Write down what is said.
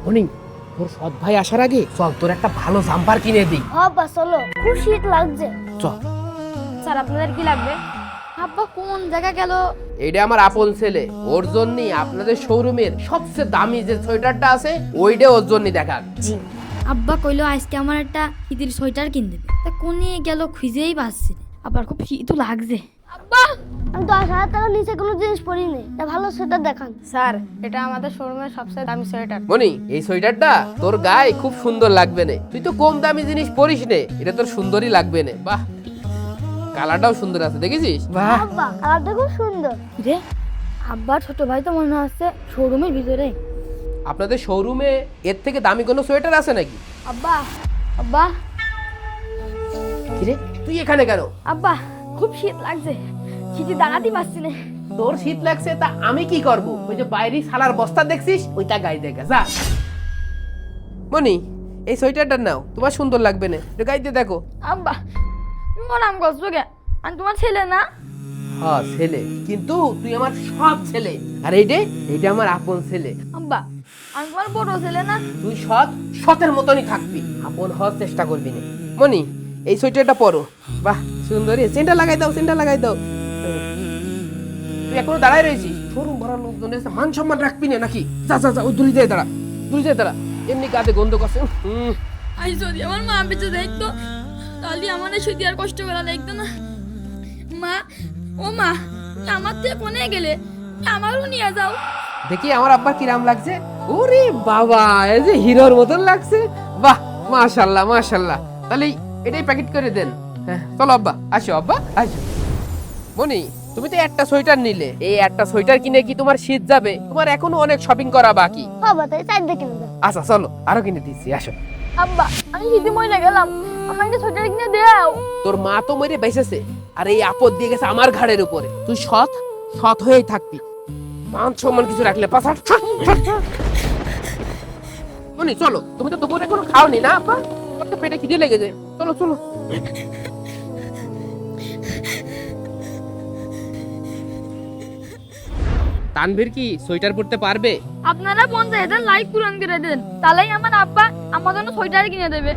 মনি, তোর সৎ ভাই আসার আগে চল তোর একটা ভালো জাম্পার কিনে দিই। আব্বা চলো, খুব শীত লাগছে। চল। স্যার আপনাদের কি লাগবে? আব্বা কোন জায়গা গেল? এইটা আমার আপন ছেলে, ওর জন্যই আপনাদের শোরুমের সবচেয়ে দামি যে সোয়েটারটা আছে ওইটা ওর জন্যই দেখান। জি। আব্বা কইলো আজকে আমার একটা শীতের সোয়েটার কিনে দেবে, তা কোনে গেল খুঁজেই পাচ্ছি না। আবার খুব শীতও লাগছে। আব্বা আমি 10,000 টাকার নিচে কোনো জিনিস পরিনি, তা ভালো সোয়েটার দেখান। স্যার এটা আমাদের শোরুমের সবচেয়ে দামি সোয়েটার। মনি, এই সোয়েটারটা তোর গায়ে খুব সুন্দর লাগবে না, তুই তো কম দামি জিনিস পরিস নে, এটা তোর সুন্দরই লাগবে না। বাহ, কালারটাও সুন্দর আছে, দেখেছিস? বাহ, আব্বা কালারটা খুব সুন্দর। রে আব্বা ছোট ভাই তো মনে হচ্ছে শোরুমের ভিতরে। আপনাদের শোরুমে এর থেকে দামি কোনো সোয়েটার আছে নাকি? আব্বা আব্বা কিরে, তুই এখানে কেন? আব্বা খুব শীত লাগছে, শীতে দাঁড়াতে পারছি না। তোর শীত লাগছে তা আমি কি করব? ওই যে বাইরে সালার বস্তা দেখছিস ওইটা গায়ে দেখা যা। মনি, এই সোয়েটারটা নাও, তোমার সুন্দর লাগবে না, এটা গাইতে দেখো। আব্বা তুমি আমার নাম করছো কে? আমি তোমার ছেলে না? হ্যাঁ ছেলে, কিন্তু তুই আমার সৎ ছেলে। আর এইটা আমার আপন ছেলে। আব্বা আমি তোমার বড় ছেলে না? তুই সতের মতনই থাকবি, আপন হওয়ার চেষ্টা করবি না। মনি, এই সোয়েটারটা পরো, বাহ সুন্দরী, চেনটা লাগাই দাও, চেনটা লাগাই দাও। তুই এখনো দাঁড়ায় রয়েছিস, শোরুম ভরা লোকজন এসে মান সম্মান রাখবি না নাকি? যা যা যা, ওই দূরে যায় দাঁড়া, দূরে যায় দাঁড়া, এমনি গাতে গন্ধ করছে। আই যদি আমার মা বেঁচে দেখতো তাহলে আমার এই শুধু আর কষ্ট করা লাগতো না। মা, ও মা, তুমি আমার থেকে কোনে গেলে? তুমি আমারও নিয়ে যাও। দেখি আমার আব্বা কিরাম লাগছে। ওরে বাবা, এই যে হিরোর মতন লাগছে। বাহ, মাশাআল্লাহ মাশাআল্লাহ। তাহলে এটাই প্যাকেট করে দেন। হ্যাঁ চলো আব্বা, আসো আব্বা আসো। মনি, তুমি তো একটা সোয়েটার নিলে, এই একটা সোয়েটার কিনে কি তোমার শীত যাবে? তোমার এখনো অনেক শপিং করা বাকি। বাবা তাই চার দেখে নেবে। আচ্ছা চলো, আরো কিনে দিচ্ছি, আসো। আব্বা আমি শীতে মরে গেলাম, আমাকে সোয়েটার কিনে দাও। তোর মা তো মরে বেঁচেছে, আর এই আপদ দিয়ে গেছে আমার ঘাড়ের উপরে। তুই সৎ হয়েই থাকবি, মান সম্মান কিছু রাখলে পাশা। মনি চলো, তুমি তো দুপুরে কোনো খাওনি না আপা, তোমার তো পেটে খিদে লেগেছে, চলো চলো। তানভীর কি সোয়েটার পরতে পারবে? আপনারা 50,000 লাইক পূরণ করে দেন, তাহলেই আমার আব্বা আমার জন্য সোয়েটার কিনে দেবে।